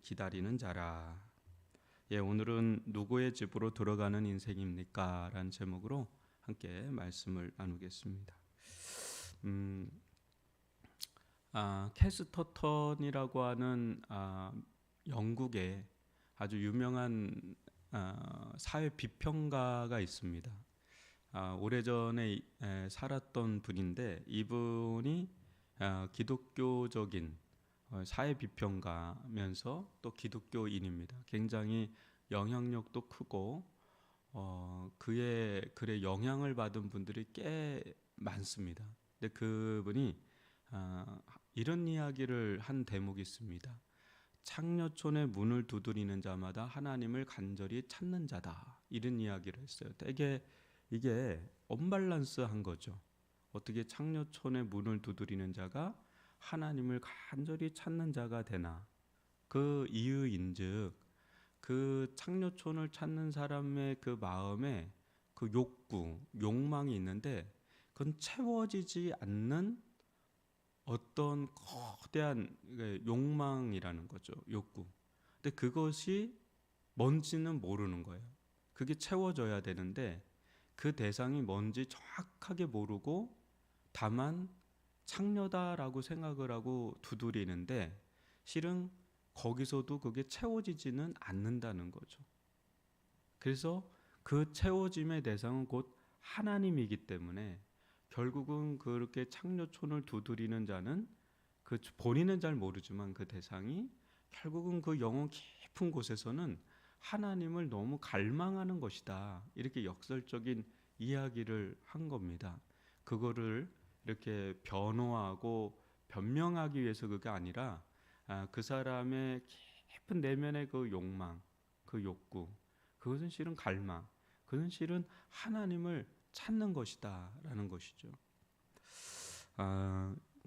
기다리는 자라. 오늘은 누구의 집으로 들어가는 인생입니까? 라는 제목으로 함께 말씀을 나누겠습니다. 캐스터턴이라고 하는 영국의 아주 유명한 사회 비평가가 있습니다. 오래전에 살았던 분인데 이분이 기독교적인 사회 비평가면서 또 기독교인입니다. 굉장히 영향력도 크고 그의 글에 영향을 받은 분들이 꽤 많습니다. 근데 그분이 이런 이야기를 한 대목이 있습니다. 창녀촌의 문을 두드리는 자마다 하나님을 간절히 찾는 자다. 이런 이야기를 했어요. 되게 이게 언밸런스한 거죠. 어떻게 창녀촌의 문을 두드리는 자가 하나님을 간절히 찾는 자가 되나? 그 이유인즉 그 창녀촌을 찾는 사람의 그 마음에 그 욕구, 욕망이 있는데 그건 채워지지 않는 어떤 거대한 욕망이라는 거죠. 욕구. 근데 그것이 뭔지는 모르는 거예요. 그게 채워져야 되는데 그 대상이 뭔지 정확하게 모르고 다만 창녀다라고 생각을 하고 두드리는데 실은 거기서도 그게 채워지지는 않는다는 거죠. 그래서 그 채워짐의 대상은 곧 하나님이기 때문에 결국은 그렇게 창녀촌을 두드리는 자는 그 본인은 잘 모르지만 그 대상이 결국은 그 영혼 깊은 곳에서는 하나님을 너무 갈망하는 것이다. 이렇게 역설적인 이야기를 한 겁니다. 그거를 이렇게 변호하고 변명하기 위해서 그게 아니라 그 사람의 깊은 내면의 그 욕망, 그 욕구, 그것은 실은 갈망, 그것은 실은 하나님을 찾는 것이다라는 것이죠.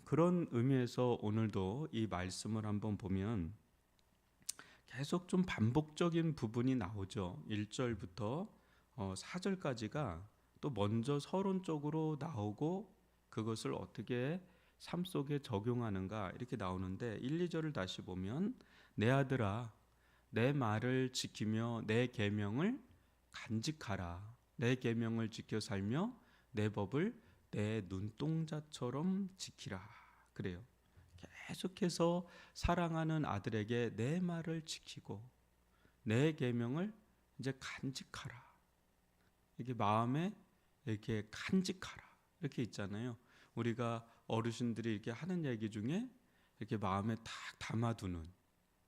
그런 의미에서 오늘도 이 말씀을 한번 보면 계속 좀 반복적인 부분이 나오죠. 1절부터 4절까지가 또 먼저 서론적으로 나오고 그것을 어떻게 삶 속에 적용하는가 이렇게 나오는데 1, 2절을 다시 보면 내 아들아 내 말을 지키며 내 계명을 간직하라. 내 계명을 지켜 살며 내 법을 내 눈동자처럼 지키라. 그래요. 계속해서 사랑하는 아들에게 내 말을 지키고 내 계명을 이제 간직하라. 이게 마음에 이렇게 간직하라. 이렇게 있잖아요. 우리가 어르신들이 이렇게 하는 얘기 중에 이렇게 마음에 딱 담아두는,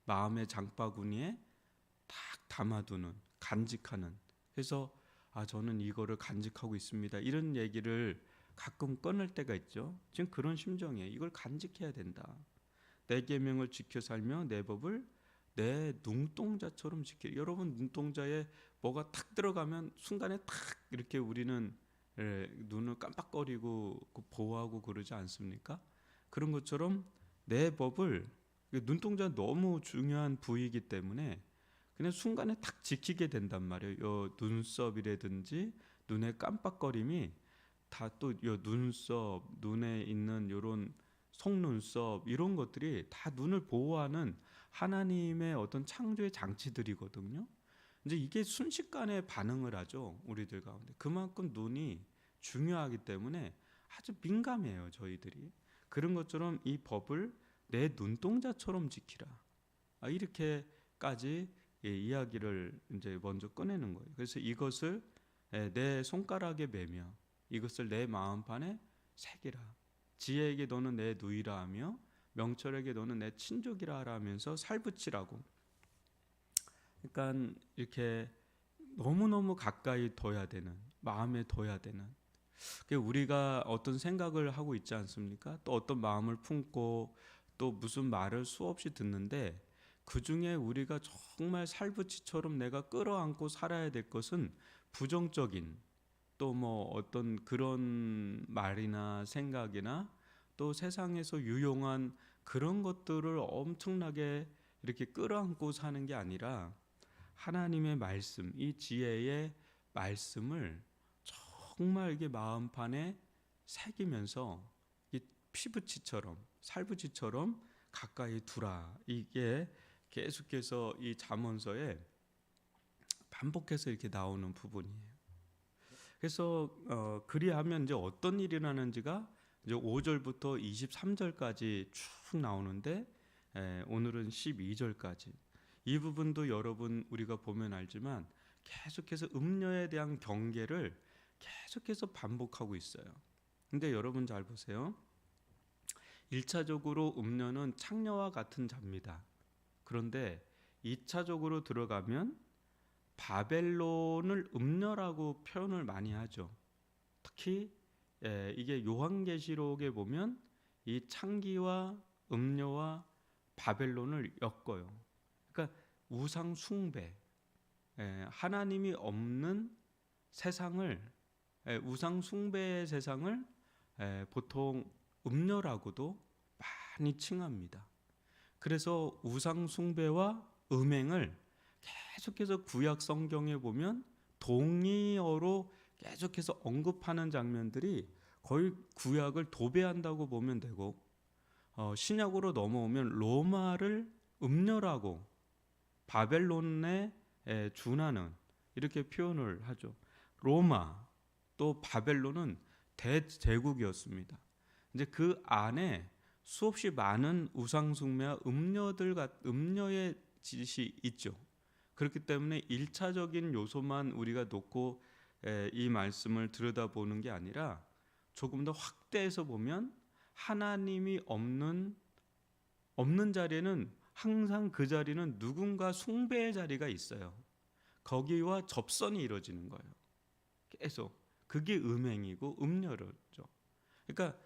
마음의 장바구니에 딱 담아두는, 간직하는. 그래서 저는 이거를 간직하고 있습니다. 이런 얘기를 가끔 꺼낼 때가 있죠. 지금 그런 심정이에요. 이걸 간직해야 된다. 내 계명을 지켜 살며 내 법을 내 눈동자처럼 지키라. 여러분 눈동자에 뭐가 탁 들어가면 순간에 탁 이렇게 우리는 눈을 깜빡거리고 보호하고 그러지 않습니까? 그런 것처럼 내 법을 눈동자 너무 중요한 부위이기 때문에 그냥 순간에 탁 지키게 된단 말이에요. 요 눈썹이라든지 눈의 깜빡거림이 다 또 요 눈썹, 눈에 있는 요런 속눈썹 이런 것들이 다 눈을 보호하는 하나님의 어떤 창조의 장치들이거든요. 이제 이게 순식간에 반응을 하죠. 우리들 가운데. 그만큼 눈이 중요하기 때문에 아주 민감해요, 저희들이. 그런 것처럼 이 법을 내 눈동자처럼 지키라. 이렇게까지 이야기를 이제 먼저 꺼내는 거예요. 그래서 이것을 내 손가락에 매며 이것을 내 마음판에 새기라. 지혜에게 너는 내 누이라 하며 명철에게 너는 내 친족이라 하면서 살붙이라고. 그러니까 이렇게 너무너무 가까이 둬야 되는, 마음에 둬야 되는. 우리가 어떤 생각을 하고 있지 않습니까? 또 어떤 마음을 품고 또 무슨 말을 수없이 듣는데 그 중에 우리가 정말 살붙이처럼 내가 끌어안고 살아야 될 것은 부정적인 또 뭐 어떤 그런 말이나 생각이나 또 세상에서 유용한 그런 것들을 엄청나게 이렇게 끌어안고 사는 게 아니라 하나님의 말씀, 이 지혜의 말씀을 정말 이게 마음판에 새기면서 이 피부치처럼 살붙이처럼 가까이 두라. 이게 계속해서 이 잠언서에 반복해서 이렇게 나오는 부분이에요. 그래서 그리하면 이제 어떤 일이 일어나는지가 이제 5절부터 23절까지 쭉 나오는데 오늘은 12절까지 이 부분도 여러분 우리가 보면 알지만 계속해서 음녀에 대한 경계를 계속해서 반복하고 있어요. 근데 여러분 잘 보세요. 1차적으로 음녀는 창녀와 같은 자입니다. 그런데 2차적으로 들어가면 바벨론을 음녀라고 표현을 많이 하죠. 특히 이게 요한계시록에 보면 이 창기와 음녀와 바벨론을 엮어요. 그러니까 우상 숭배, 하나님이 없는 세상을, 우상 숭배의 세상을 보통 음녀라고도 많이 칭합니다. 그래서 우상 숭배와 음행을 계속해서 구약 성경에 보면 동의어로 계속해서 언급하는 장면들이 거의 구약을 도배한다고 보면 되고, 신약으로 넘어오면 로마를 음녀라고 바벨론에 준하는 이렇게 표현을 하죠. 로마 또 바벨론은 대제국이었습니다. 이제 그 안에 수없이 많은 우상숭배와 음녀의 짓이 있죠. 그렇기 때문에 1차적인 요소만 우리가 놓고 이 말씀을 들여다보는 게 아니라 조금 더 확대해서 보면 하나님이 없는 자리에는 항상 그 자리는 누군가 숭배의 자리가 있어요. 거기와 접선이 이루어지는 거예요. 계속 그게 음행이고 음녀죠. 그러니까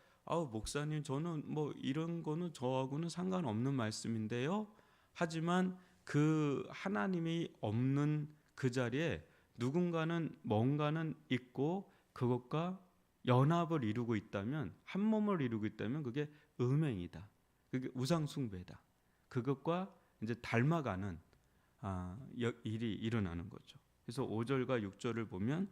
목사님 저는 뭐 이런 거는 저하고는 상관없는 말씀인데요. 하지만 그 하나님이 없는 그 자리에 누군가는 뭔가는 있고 그것과 연합을 이루고 있다면, 한 몸을 이루고 있다면 그게 음행이다. 그게 우상숭배다. 그것과 이제 닮아가는 일이 일어나는 거죠. 그래서 5절과 6절을 보면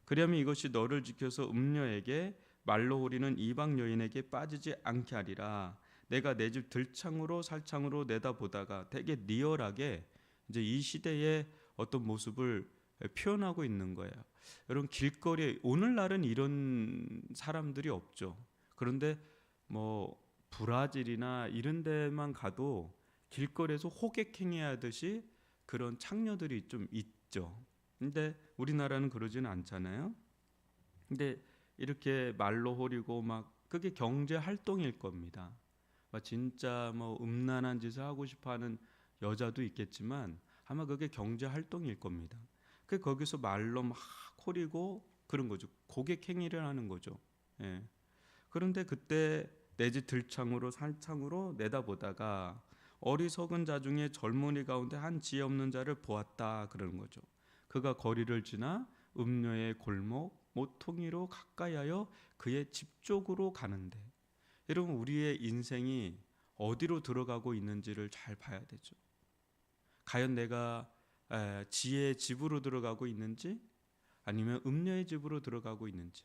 그러면 이것이 너를 지켜서 음녀에게 말로 호리는 이방 여인에게 빠지지 않게 하리라. 내가 내 집 들창으로 살창으로 내다보다가 되게 리얼하게 이제 이 시대의 어떤 모습을 표현하고 있는 거예요. 여러분 길거리에 오늘날은 이런 사람들이 없죠. 그런데 뭐 브라질이나 이런 데만 가도 길거리에서 호객행위 하듯이 그런 창녀들이 좀 있죠. 근데 우리나라는 그러지는 않잖아요. 근데 이렇게 말로 호리고 막 그게 경제 활동일 겁니다. 진짜 뭐 음란한 짓을 하고 싶어하는 여자도 있겠지만 아마 그게 경제 활동일 겁니다. 그 거기서 말로 막 호리고 그런 거죠. 고객 행위를 하는 거죠. 예. 그런데 그때 내 집 들창으로 살창으로 내다보다가 어리석은 자 중에 젊은이 가운데 한 지혜 없는 자를 보았다 그러는 거죠. 그가 거리를 지나 음녀의 골목 모퉁이로 가까이하여 그의 집 쪽으로 가는데, 여러분 우리의 인생이 어디로 들어가고 있는지를 잘 봐야 되죠. 과연 내가 지혜의 집으로 들어가고 있는지, 아니면 음녀의 집으로 들어가고 있는지,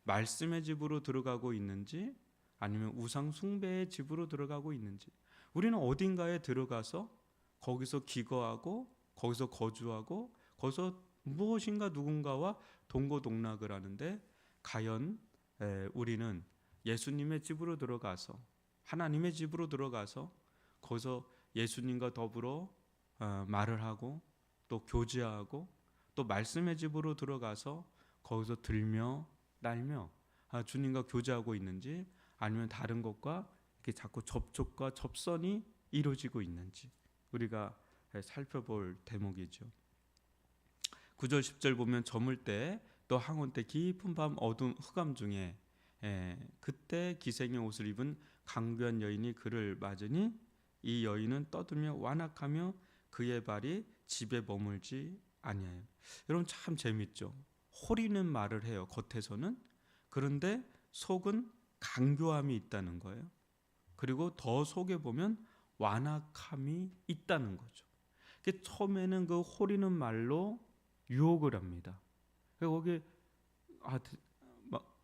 말씀의 집으로 들어가고 있는지, 아니면 우상 숭배의 집으로 들어가고 있는지. 우리는 어딘가에 들어가서 거기서 기거하고 거기서 거주하고 거기서 무엇인가 누군가와 동고동락을 하는데, 과연 우리는 예수님의 집으로 들어가서, 하나님의 집으로 들어가서 거기서 예수님과 더불어 말을 하고 또 교제하고 또 말씀의 집으로 들어가서 거기서 들며 날며 주님과 교제하고 있는지, 아니면 다른 것과 이렇게 자꾸 접촉과 접선이 이루어지고 있는지 우리가 살펴볼 대목이죠. 9절 10절 보면 저물 때 또 항원 때 깊은 밤 어두운 흑암 중에 그때 기생의 옷을 입은 강귀한 여인이 그를 맞으니 이 여인은 떠들며 완악하며 그의 발이 집에 머물지 아니하여. 여러분 참 재밌죠. 호리는 말을 해요 겉에서는. 그런데 속은 강교함이 있다는 거예요. 그리고 더 속에 보면 완악함이 있다는 거죠. 처음에는 그 호리는 말로 유혹을 합니다. 거기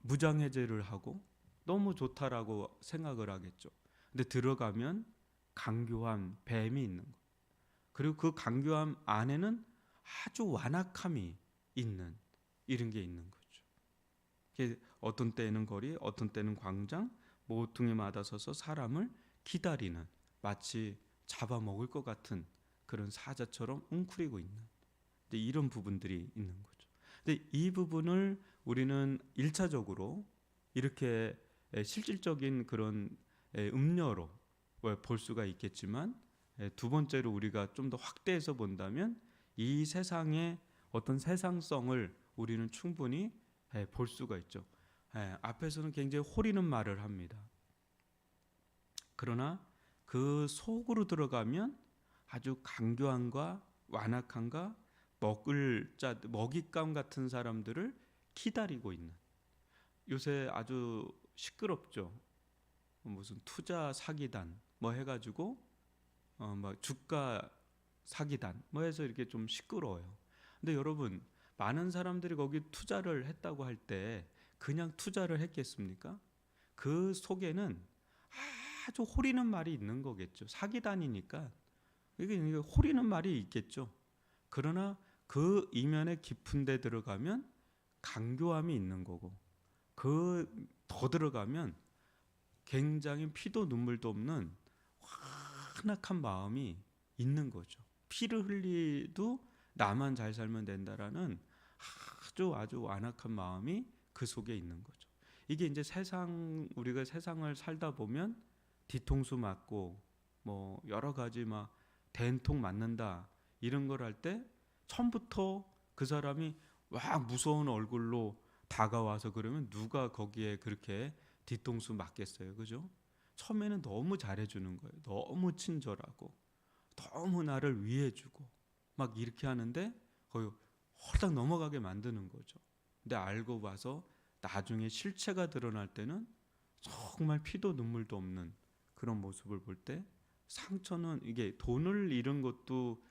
무장해제를 하고 너무 좋다라고 생각을 하겠죠. 근데 들어가면 강교한 뱀이 있는 거. 그리고 그 강교함 안에는 아주 완악함이 있는 이런 게 있는 거죠. 어떤 때는 거리, 어떤 때는 광장, 모퉁이 마다 서서 사람을 기다리는, 마치 잡아먹을 것 같은 그런 사자처럼 웅크리고 있는 이런 부분들이 있는 거죠. 근데 이 부분을 우리는 1차적으로 이렇게 실질적인 그런 음료로 볼 수가 있겠지만, 두 번째로 우리가 좀 더 확대해서 본다면 이 세상의 어떤 세상성을 우리는 충분히 볼 수가 있죠. 앞에서는 굉장히 호리는 말을 합니다. 그러나 그 속으로 들어가면 아주 강교함과 완악함과 먹잇감 같은 사람들을 기다리고 있는, 요새 아주 시끄럽죠. 무슨 투자 사기단 뭐 해가지고 막 주가 사기단 뭐 해서 이렇게 좀 시끄러워요. 근데 여러분, 많은 사람들이 거기 투자를 했다고 할 때 그냥 투자를 했겠습니까? 그 속에는 아주 호리는 말이 있는 거겠죠. 사기단이니까 이게 호리는 말이 있겠죠. 그러나 그 이면에 깊은 데 들어가면 강교함이 있는 거고, 그 더 들어가면 굉장히 피도 눈물도 없는 환악한 마음이 있는 거죠. 피를 흘리도 나만 잘 살면 된다라는 아주 완악한 마음이 그 속에 있는 거죠. 이게 이제 우리가 세상을 살다 보면 뒤통수 맞고 뭐 여러 가지 막 된통 맞는다 이런 걸 할 때 처음부터 그 사람이 와 무서운 얼굴로 다가와서 그러면 누가 거기에 그렇게 뒤통수 맞겠어요, 그죠? 처음에는 너무 잘해주는 거예요. 너무 친절하고 너무 나를 위해주고 막 이렇게 하는데 거의 홀딱 넘어가게 만드는 거죠. 근데 알고 봐서 나중에 실체가 드러날 때는 정말 피도 눈물도 없는 그런 모습을 볼 때, 상처는 이게 돈을 잃은 것도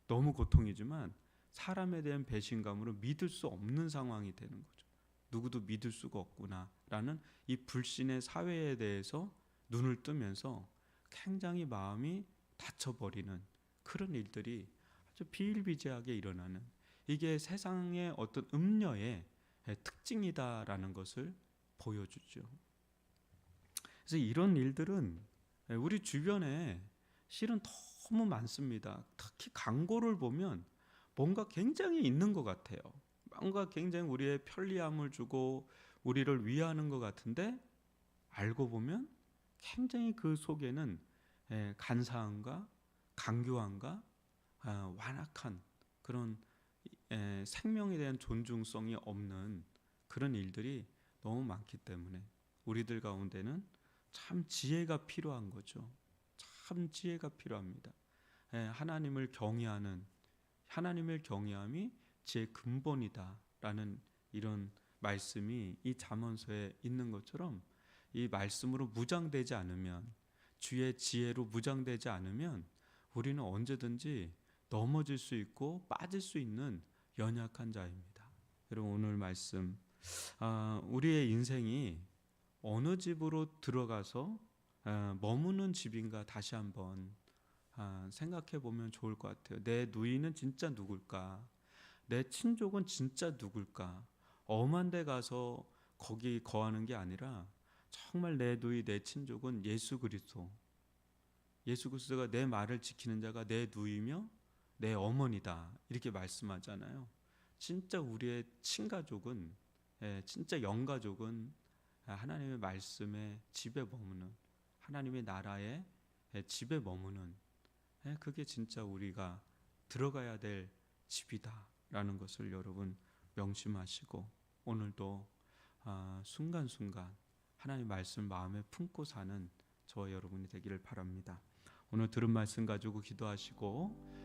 너무 고통이지만 사람에 대한 배신감으로 믿을 수 없는 상황이 되는 거죠. 누구도 믿을 수가 없구나라는 이 불신의 사회에 대해서 눈을 뜨면서 굉장히 마음이 닫혀버리는 그런 일들이 아주 비일비재하게 일어나는, 이게 세상의 어떤 음녀의 특징이다라는 것을 보여주죠. 그래서 이런 일들은 우리 주변에 실은 너무 많습니다. 특히 광고를 보면 뭔가 굉장히 있는 것 같아요. 뭔가 굉장히 우리의 편리함을 주고 우리를 위하는 것 같은데 알고 보면 굉장히 그 속에는 간사함과 강교함과 완악한 그런 생명에 대한 존중성이 없는 그런 일들이 너무 많기 때문에 우리들 가운데는 참 지혜가 필요한 거죠. 참 지혜가 필요합니다. 하나님을 경외하는, 하나님의 경외함이 지혜의 근본이다라는 이런 말씀이 이 잠언서에 있는 것처럼, 이 말씀으로 무장되지 않으면, 주의 지혜로 무장되지 않으면 우리는 언제든지 넘어질 수 있고 빠질 수 있는 연약한 자입니다. 여러분, 오늘 말씀 우리의 인생이 어느 집으로 들어가서 머무는 집인가 다시 한번 생각해 보면 좋을 것 같아요. 내 누이는 진짜 누굴까? 내 친족은 진짜 누굴까? 엄한 데 가서 거기 거하는 게 아니라 정말 내 누이, 내 친족은 예수 그리스도. 예수 그리스도가 내 말을 지키는 자가 내 누이며 내 어머니다. 이렇게 말씀하잖아요. 진짜 우리의 친가족은, 진짜 영가족은 하나님의 말씀에 집에 머무는, 하나님의 나라에 집에 머무는, 그게 진짜 우리가 들어가야 될 집이다라는 것을 여러분 명심하시고, 오늘도 순간순간 하나님의 말씀 마음에 품고 사는 저와 여러분이 되기를 바랍니다. 오늘 들은 말씀 가지고 기도하시고